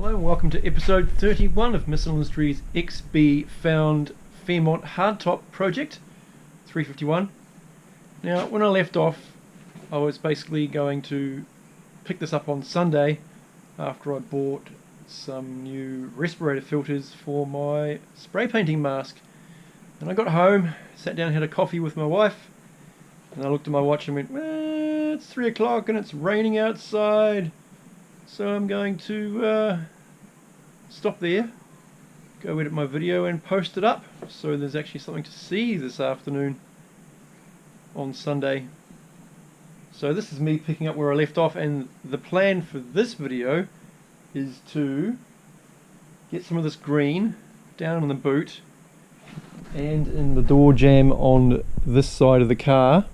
Hello and welcome to episode 31 of Missile Industries XB Fairmont Hardtop project 351. Now when I left off I was basically going to pick this up on Sunday after I bought some new respirator filters for my spray painting mask. And I got home, sat down, had a coffee with my wife, and I looked at my watch and went, well, it's 3 o'clock and it's raining outside. So I'm going to stop there, go edit my video and post it up so there's actually something to see this afternoon on Sunday. So this is me picking up where I left off, and the plan for this video is to get some of this green down in the boot and in the door jamb on this side of the car,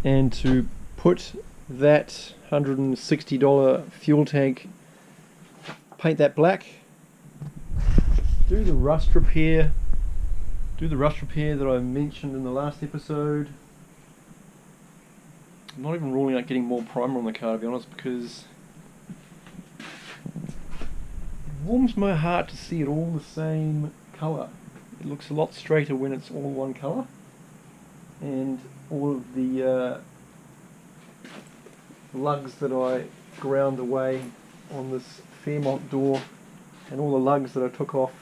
and to put that $160 fuel tank, paint that black, do the rust repair that I mentioned in the last episode. I'm not even ruling out getting more primer on the car, to be honest, because it warms my heart to see it all the same colour. It looks a lot straighter when it's all one colour, and all of the lugs that I ground away on this Fairmont door and all the lugs that I took off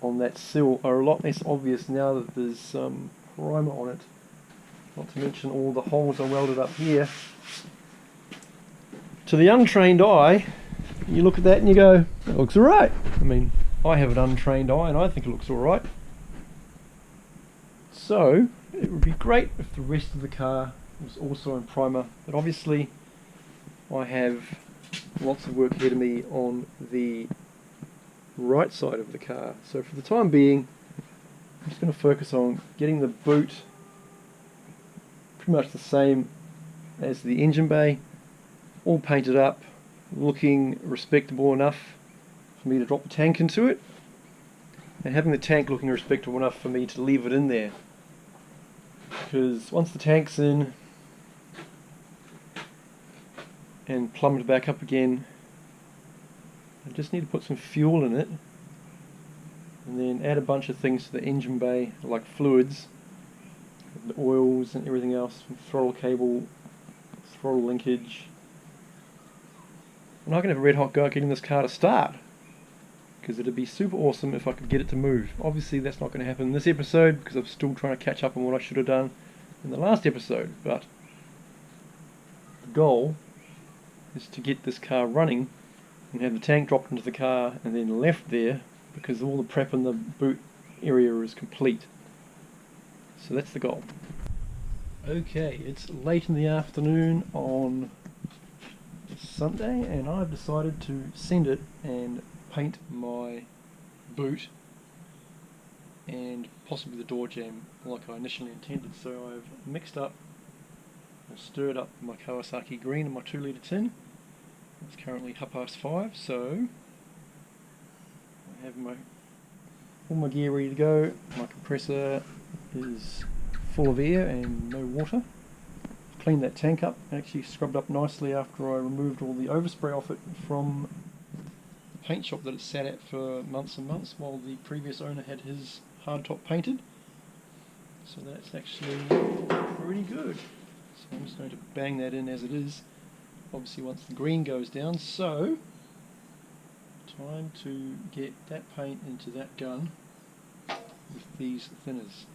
on that sill are a lot less obvious now that there's some primer on it. Not to mention all the holes I welded up here. To the untrained eye, you look at that and you go, it looks alright. I mean, I have an untrained eye and I think it looks alright. So, it would be great if the rest of the car was also in primer, but obviously I have lots of work ahead of me on the right side of the car. So for the time being, I'm just going to focus on getting the boot pretty much the same as the engine bay, all painted up, looking respectable enough for me to drop the tank into it, and having the tank looking respectable enough for me to leave it in there. Because once the tank's in and plumbed back up again, I just need to put some fuel in it and then add a bunch of things to the engine bay, like fluids, the oils and everything else, throttle cable, throttle linkage. And I can have a red hot go at getting this car to start, because it'd be super awesome if I could get it to move. Obviously that's not going to happen in this episode because I'm still trying to catch up on what I should have done in the last episode, but the goal is to get this car running and have the tank dropped into the car and then left there, because all the prep in the boot area is complete. So that's the goal. Okay, it's late in the afternoon on Sunday and I've decided to send it and paint my boot and possibly the door jamb like I initially intended. So I've mixed up and stirred up my KAWASAKI Green in my 2 litre tin. It's currently 5:30, so I have all my gear ready to go. My compressor is full of air and no water. I've cleaned that tank up, actually scrubbed up nicely after I removed all the overspray off it from the paint shop that it sat at for months and months while the previous owner had his hardtop painted. So that's actually pretty good. So I'm just going to bang that in as it is, obviously once the green goes down. So time to get that paint into that gun with these thinners.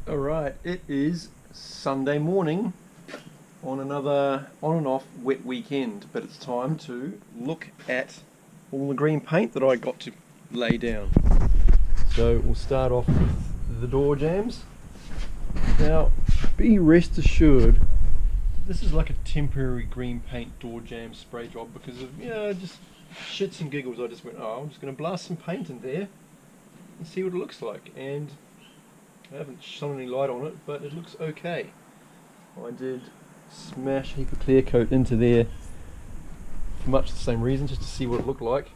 Alright, it is Sunday morning on another on and off wet weekend, but it's time to look at all the green paint that I got to lay down. So we'll start off with the door jambs. Now, be rest assured, this is like a temporary green paint door jamb spray job because of, just shits and giggles. I just went, I'm just going to blast some paint in there and see what it looks like. And I haven't shone any light on it, but it looks okay. I did smash a heap of clear coat into there for much the same reason, just to see what it looked like.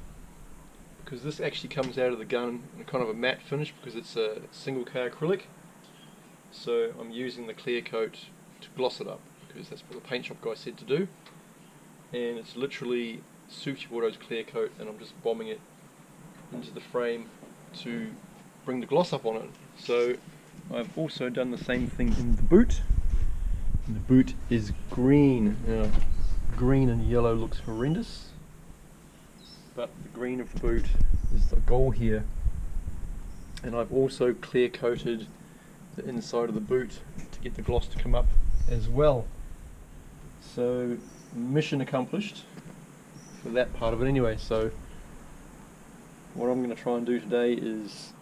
Because this actually comes out of the gun in kind of a matte finish because it's a single K acrylic. So I'm using the clear coat to gloss it up because that's what the paint shop guy said to do. And it's literally Sushi clear coat, and I'm just bombing it into the frame to bring the gloss up on it. So I've also done the same thing in the boot. And the boot is green. Now, green and yellow looks horrendous, but the green of the boot is the goal here. And I've also clear coated the inside of the boot to get the gloss to come up as well. So mission accomplished for that part of it anyway. So what I'm going to try and do today is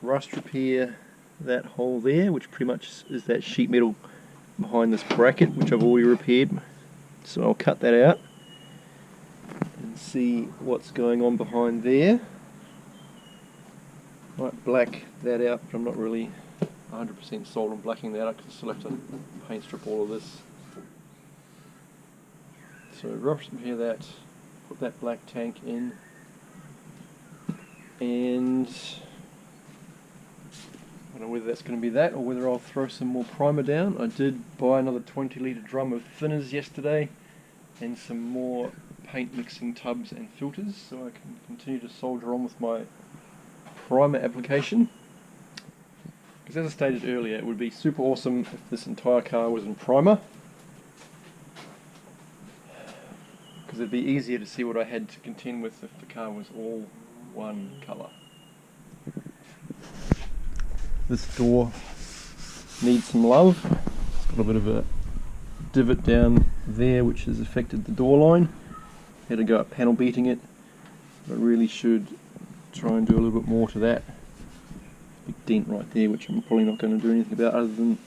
rust repair that hole there, which pretty much is that sheet metal behind this bracket, which I've already repaired. So I'll cut that out and see what's going on behind there. Might black that out, but I'm not really 100% sold on blacking that out because I still have to paint strip all of this. So rust repair that, put that black tank in, and I don't know whether that's going to be that or whether I'll throw some more primer down. I did buy another 20-litre drum of thinners yesterday and some more paint mixing tubs and filters so I can continue to soldier on with my primer application. Because as I stated earlier, it would be super awesome if this entire car was in primer, because it'd be easier to see what I had to contend with if the car was all one colour. This door needs some love. It's got a bit of a divot down there which has affected the door line. Had to go up panel beating it, but really should try and do a little bit more to that. Big dent right there which I'm probably not going to do anything about other than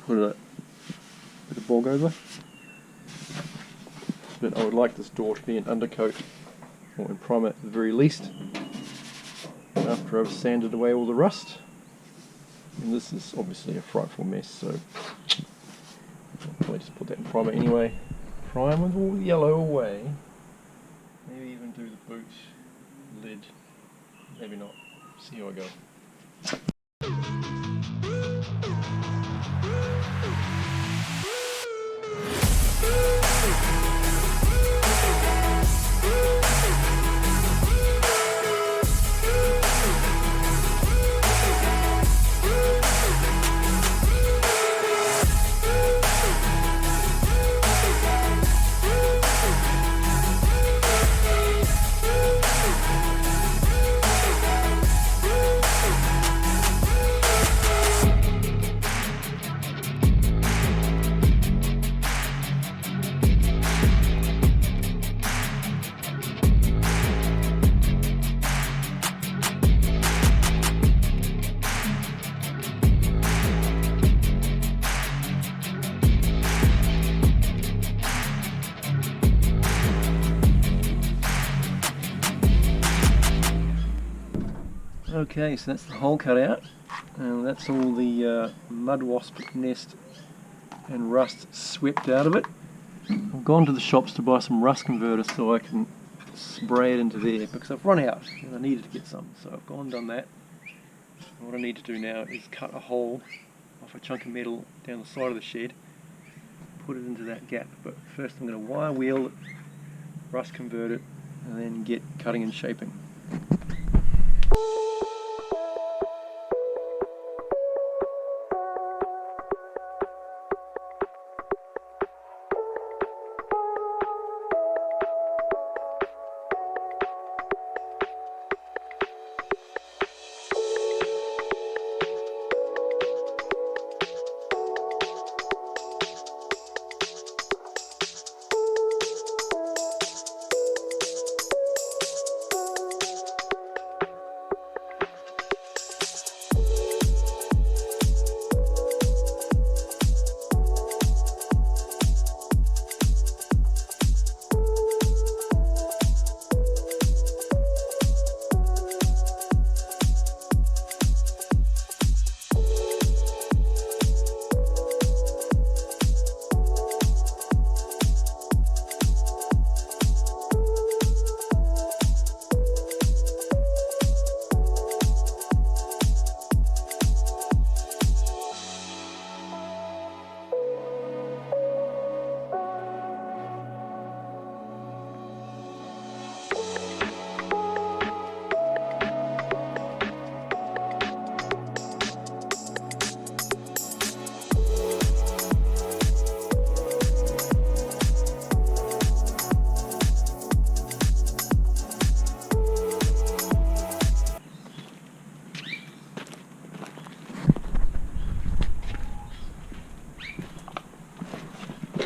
put a bit of bog over. But I would like this door to be an undercoat or in primer at the very least after I've sanded away all the rust. And this is obviously a frightful mess, so I'll probably just put that in primer anyway. Prime with all the yellow away. Maybe even do the boot lid. Maybe not. See how I go. Okay, so that's the hole cut out, and that's all the mud wasp nest and rust swept out of it. I've gone to the shops to buy some rust converter so I can spray it into there because I've run out and I needed to get some, so I've gone and done that. And what I need to do now is cut a hole off a chunk of metal down the side of the shed, put it into that gap, but first I'm going to wire wheel it, rust convert it, and then get cutting and shaping.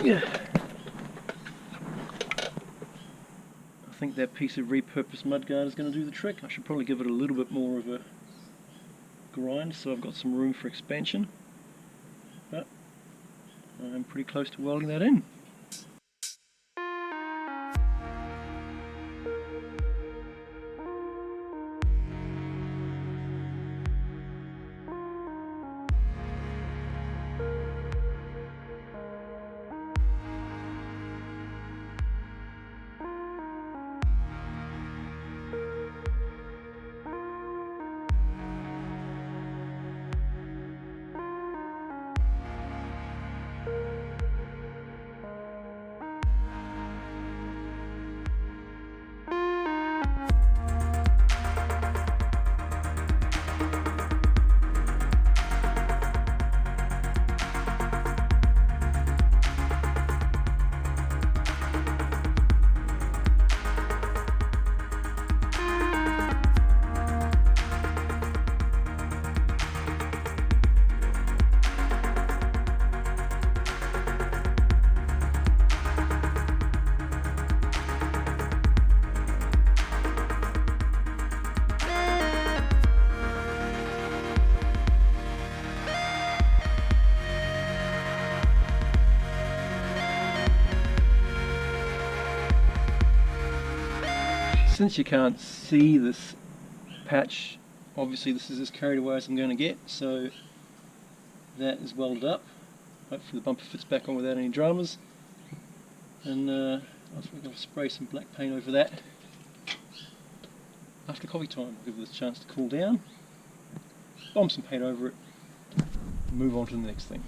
Yeah. I think that piece of repurposed mudguard is going to do the trick. I should probably give it a little bit more of a grind so I've got some room for expansion. But I'm pretty close to welding that in. Since you can't see this patch, obviously this is as carried away as I'm going to get, so that is welded up. Hopefully the bumper fits back on without any dramas, and I was going to spray some black paint over that after coffee time. I'll give this a chance to cool down, bomb some paint over it, and move on to the next thing.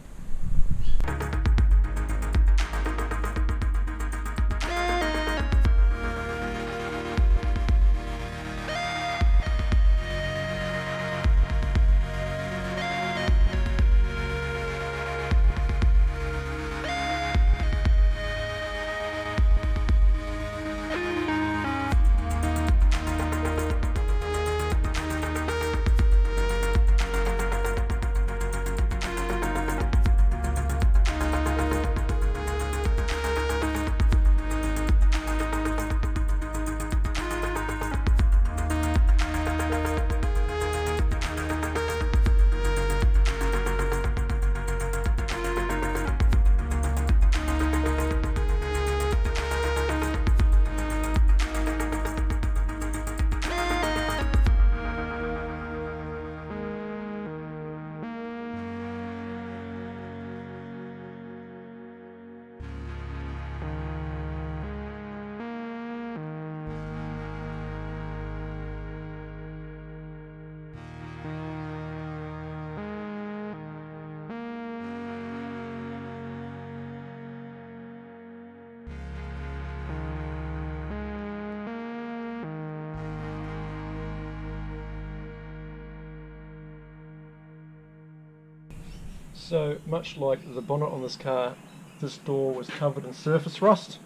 So much like the bonnet on this car, this door was covered in surface rust.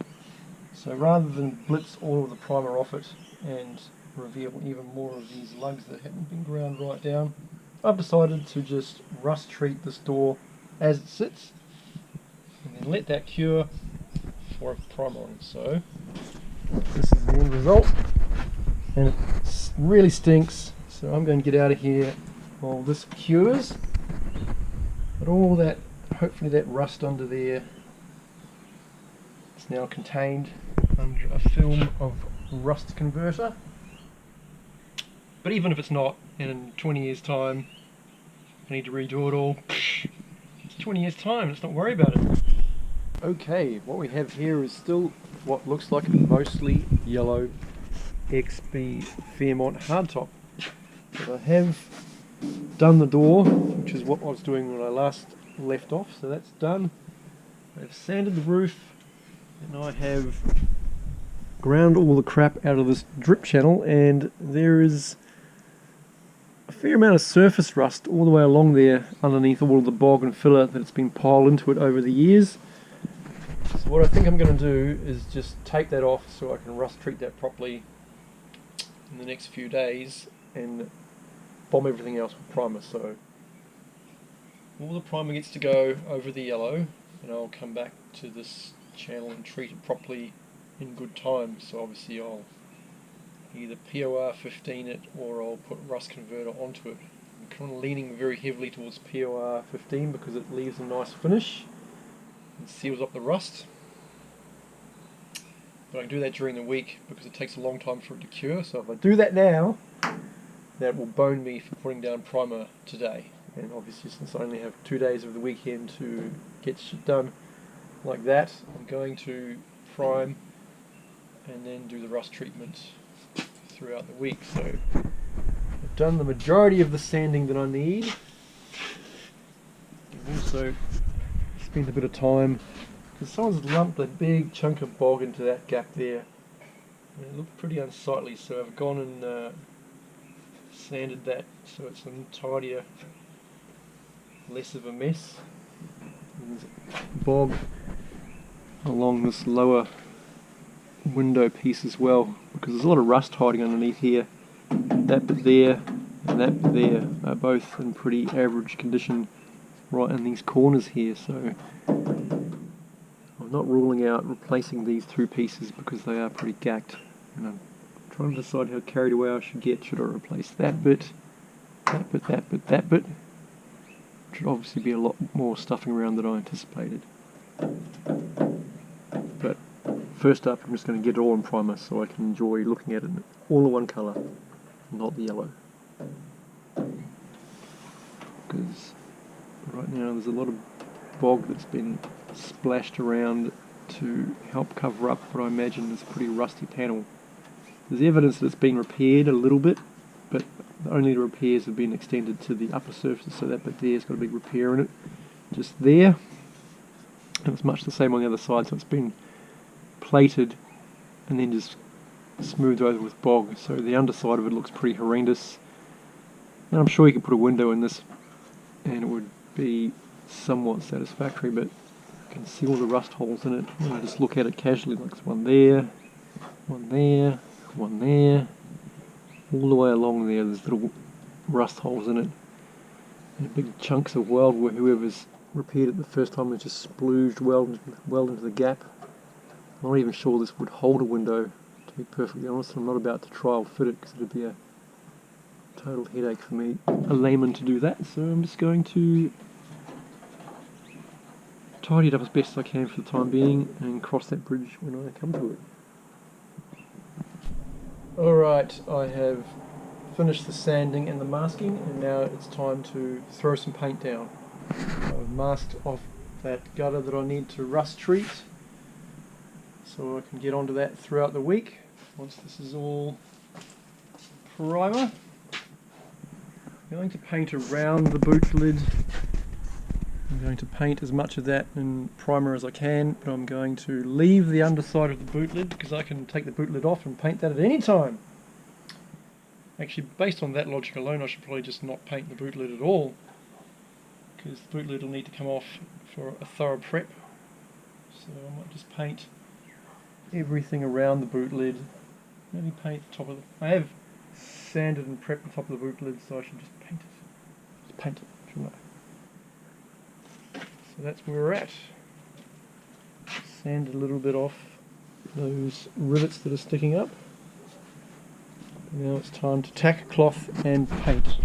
So rather than blitz all of the primer off it and reveal even more of these lugs that hadn't been ground right down, I've decided to just rust treat this door as it sits and then let that cure before I primer on it. So this is the end result, and it really stinks, so I'm going to get out of here while this cures. But all that, hopefully that rust under there is now contained under a film of rust converter. But even if it's not, and in 20 years time I need to redo it all, it's 20 years time, let's not worry about it. Okay, what we have here is still what looks like a mostly yellow XB Fairmont hardtop. But I have done the door, which is what I was doing when I last left off, so that's done. I've sanded the roof, and I have ground all the crap out of this drip channel, and there is a fair amount of surface rust all the way along there underneath all of the bog and filler that's been piled into it over the years. So what I think I'm going to do is just take that off so I can rust treat that properly in the next few days and bomb everything else with primer. So all the primer gets to go over the yellow, and I'll come back to this channel and treat it properly in good time. So obviously I'll either POR 15 it or I'll put rust converter onto it. I'm kind of leaning very heavily towards POR 15 because it leaves a nice finish and seals up the rust. But I can do that during the week because it takes a long time for it to cure. So if I do that now, that will bone me for putting down primer today. And obviously, since I only have 2 days of the weekend to get shit done like that, I'm going to prime and then do the rust treatment throughout the week. So I've done the majority of the sanding that I need. I've also spent a bit of time because someone's lumped a big chunk of bog into that gap there. And it looked pretty unsightly, so I've gone and sanded that so it's a tidier, less of a mess. And there's bog along this lower window piece as well, because there's a lot of rust hiding underneath here. That bit there and that bit there are both in pretty average condition right in these corners here, so I'm not ruling out replacing these two pieces because they are pretty gacked, and I'm trying to decide how carried away I should get. Should I replace that bit, that bit, that bit, that bit? Should obviously be a lot more stuffing around than I anticipated. But first up, I'm just going to get it all in primer so I can enjoy looking at it all in one colour, not the yellow. Because right now there's a lot of bog that's been splashed around to help cover up what I imagine is a pretty rusty panel. There's evidence that it's been repaired a little bit, but only the repairs have been extended to the upper surface, so that bit there's got a big repair in it, just there. And it's much the same on the other side, so it's been plated and then just smoothed over with bog, so the underside of it looks pretty horrendous. And I'm sure you could put a window in this and it would be somewhat satisfactory, but you can see all the rust holes in it when I just look at it casually. Like there's one there, one there, one there, all the way along there there's little rust holes in it, and big chunks of weld where whoever's repaired it the first time has just splooged weld into the gap. I'm not even sure this would hold a window, to be perfectly honest. I'm not about to trial fit it because it would be a total headache for me, a layman, to do that, so I'm just going to tidy it up as best as I can for the time being and cross that bridge when I come to it. Alright, I have finished the sanding and the masking, and now it's time to throw some paint down. I've masked off that gutter that I need to rust treat, so I can get onto that throughout the week once this is all primer. I'm going to paint around the boot lid. I'm going to paint as much of that in primer as I can, but I'm going to leave the underside of the boot lid because I can take the boot lid off and paint that at any time. Actually, based on that logic alone, I should probably just not paint the boot lid at all, because the boot lid will need to come off for a thorough prep. So I might just paint everything around the boot lid. Only paint the top of the... I have sanded and prepped the top of the boot lid, so I should just paint it. Just paint it, shouldn't I? So that's where we're at. Sand a little bit off those rivets that are sticking up. Now it's time to tack cloth and paint.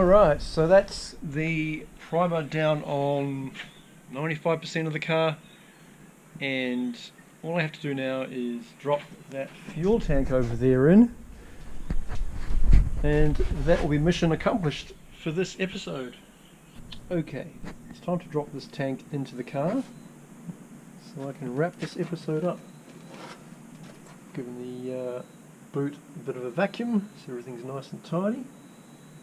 Alright, so that's the primer down on 95% of the car, and all I have to do now is drop that fuel tank over there in, and that will be mission accomplished for this episode. Okay, it's time to drop this tank into the car so I can wrap this episode up. Giving the boot a bit of a vacuum so everything's nice and tidy.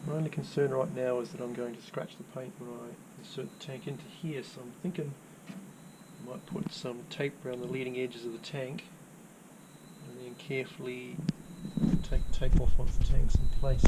My only concern right now is that I'm going to scratch the paint when I insert the tank into here, so I'm thinking I might put some tape around the leading edges of the tank and then carefully take the tape off once the tank's in place.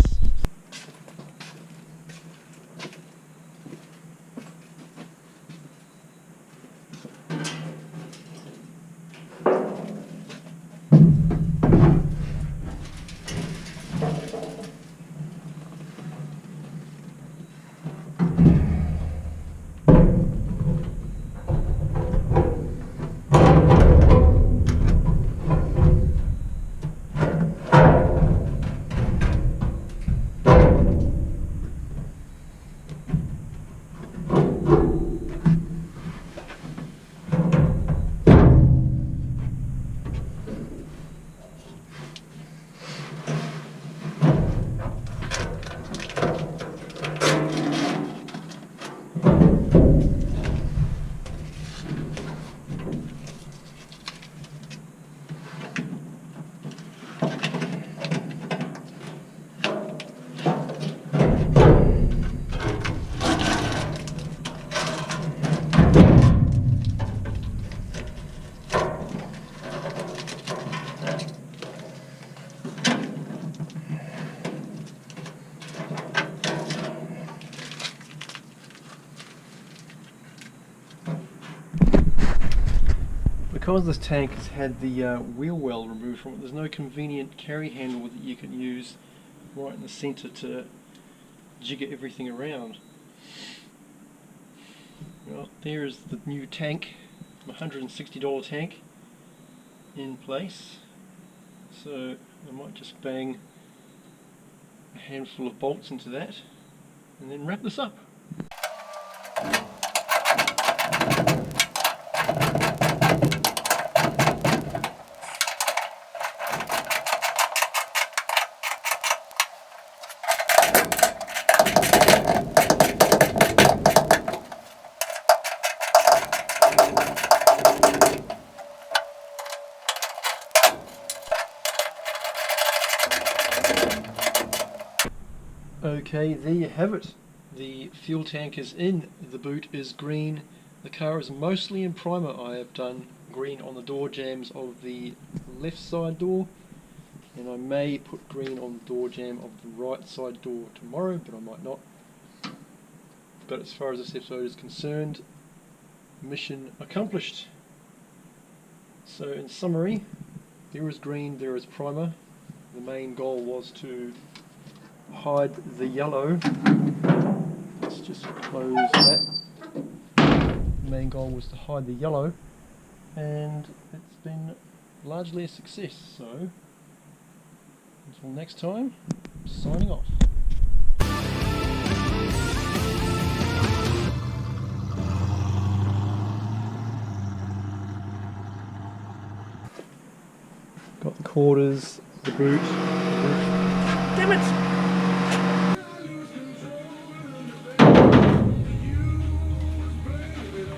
Because this tank has had the wheel well removed from it, there's no convenient carry handle that you can use right in the centre to jigger everything around. Well, there is the new tank, $160 tank, in place. So I might just bang a handful of bolts into that and then wrap this up. Okay, there you have it. The fuel tank is in, the boot is green, the car is mostly in primer. I have done green on the door jambs of the left side door, and I may put green on the door jamb of the right side door tomorrow, but I might not. But as far as this episode is concerned, mission accomplished. So in summary, there is green, there is primer. The main goal was to hide the yellow. Let's just close that. The main goal was to hide the yellow, and it's been largely a success. So until next time, signing off. Got the quarters, the boot. Damn it!